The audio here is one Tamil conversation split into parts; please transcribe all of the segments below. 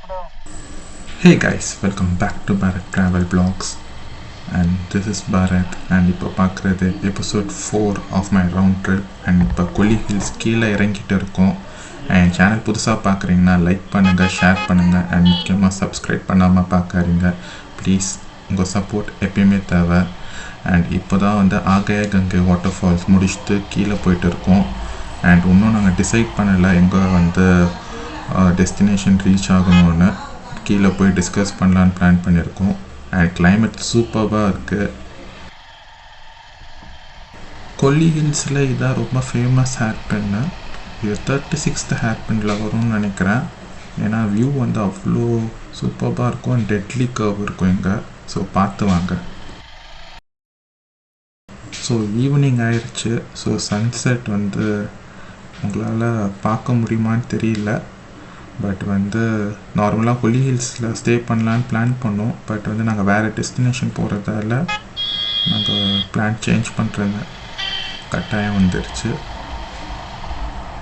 Hey guys, welcome back to Bharath Travel Vlogs, and this is Bharath, and இப்போ பார்க்குறது episode 4 of my round trip. and இப்போ Kolli Hills கீழே இறங்கிட்டு இருக்கோம். என் சேனல் புதுசாக பார்க்குறீங்கன்னா லைக் பண்ணுங்கள், ஷேர் பண்ணுங்கள், அண்ட் முக்கியமாக சப்ஸ்கிரைப் பண்ணாமல் பார்க்குறீங்க. ப்ளீஸ் உங்கள் சப்போர்ட் எப்பயுமே தேவை. அண்ட் இப்போ தான் வந்து ஆகாய கங்கை வாட்டர் ஃபால்ஸ் முடிச்சுட்டு கீழே போயிட்டு இருக்கோம். அண்ட் இன்னும் நாங்கள் டிசைட் பண்ணலை எங்கே வந்து டெஸ்டினேஷன் ரீச் ஆகணும்னு. கீழே போய் டிஸ்கஸ் பண்ணலான்னு பிளான் பண்ணியிருக்கோம். அண்ட் கிளைமேட் சூப்பராக இருக்குது. கொல்லி ஹில்ஸில் இதான் ரொம்ப ஃபேமஸ் ஹேர்பின்னு. இது 36th ஹேர்பின்னில் வரும்னு நினைக்கிறேன். ஏன்னா வியூ வந்து அவ்வளோ சூப்பராக இருக்கும். அண்ட் டெட்லி கர்வ் இருக்கும் இங்கே. ஸோ பார்த்து வாங்க. ஸோ ஈவினிங் ஆயிடுச்சு. ஸோ சன்செட் வந்து உங்களால் பார்க்க முடியுமான்னு தெரியல. பட் வந்து நார்மலாக கொல்லி ஹில்ஸில் ஸ்டே பண்ணலான்னு பிளான் பண்ணோம். பட் வந்து நாங்கள் வேறு டெஸ்டினேஷன் போகிறதால நாங்கள் பிளான் சேஞ்ச் பண்ணுறது கட்டாயம் வந்துடுச்சு.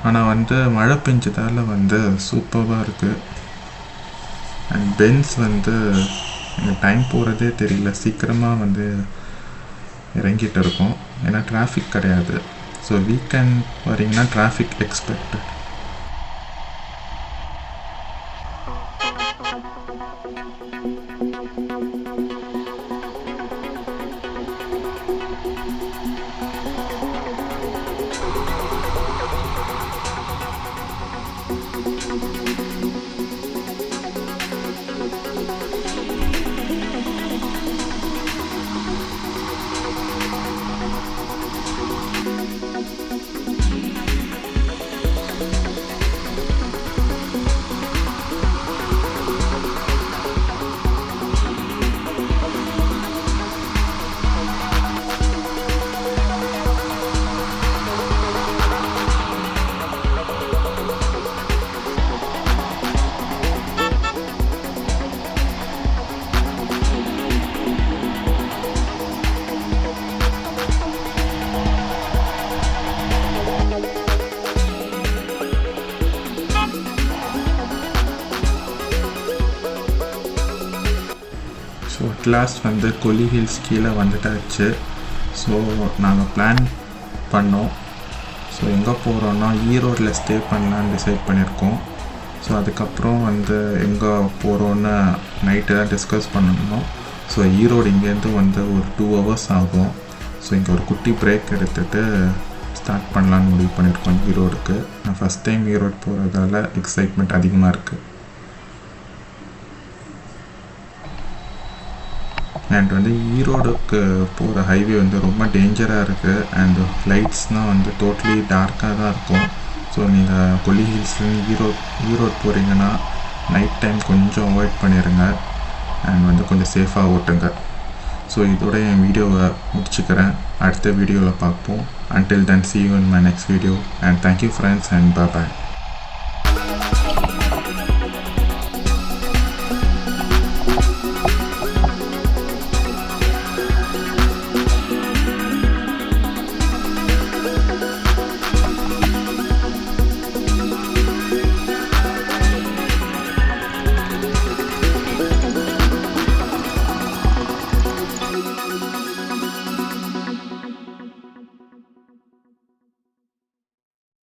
ஆனால் வந்து மழை பெஞ்சதால் வந்து சூப்பராக இருக்குது. அண்ட் பென்ஸ் வந்து எங்கள் டைம் போகிறதே தெரியல. சீக்கிரமாக வந்து இறங்கிட்டு இருக்கோம். ஏன்னா டிராஃபிக் கிடையாது. ஸோ வீக்கெண்ட் வரீங்கன்னா டிராஃபிக் எக்ஸ்பெக்டட். ஸோ அட்லாஸ்ட் வந்து கொல்லி ஹில்ஸ் கீழே வந்துட்டாச்சு. ஸோ நாங்கள் பிளான் பண்ணோம். ஸோ எங்கே போகிறோன்னா ஈரோடில் ஸ்டே பண்ணலான்னு டிசைட் பண்ணியிருக்கோம். ஸோ அதுக்கப்புறம் வந்து எங்கே போகிறோன்னு நைட்டு தான் டிஸ்கஸ் பண்ணணும். ஸோ ஈரோடு இங்கேருந்து வந்து ஒரு 2 hours ஆகும். ஸோ இங்கே ஒரு குட்டி பிரேக் எடுத்துகிட்டு ஸ்டார்ட் பண்ணலான்னு முடிவு பண்ணியிருக்கோம் ஈரோடுக்கு. நான் ஃபஸ்ட் டைம் ஈரோடு போகிறதால எக்ஸைட்மெண்ட் அதிகமாக இருக்குது. அண்ட் வந்து ஈரோடுக்கு போகிற ஹைவே வந்து ரொம்ப டேஞ்சராக இருக்குது. அண்ட் லைட்ஸ்னால் வந்து டோட்டலி டார்க்காக தான் இருக்கும். ஸோ நீங்கள் கொல்லி ஹில்ஸ்லேருந்து ஈரோடு போகிறீங்கன்னா நைட் டைம் கொஞ்சம் அவாய்ட் பண்ணிடுங்க. அண்ட் வந்து கொஞ்சம் சேஃபாக ஓட்டுங்க. ஸோ இதோட என் வீடியோவை முடிச்சுக்கிறேன். அடுத்த வீடியோவில் பார்ப்போம். until then see you in my next video and thank you friends and bye bye.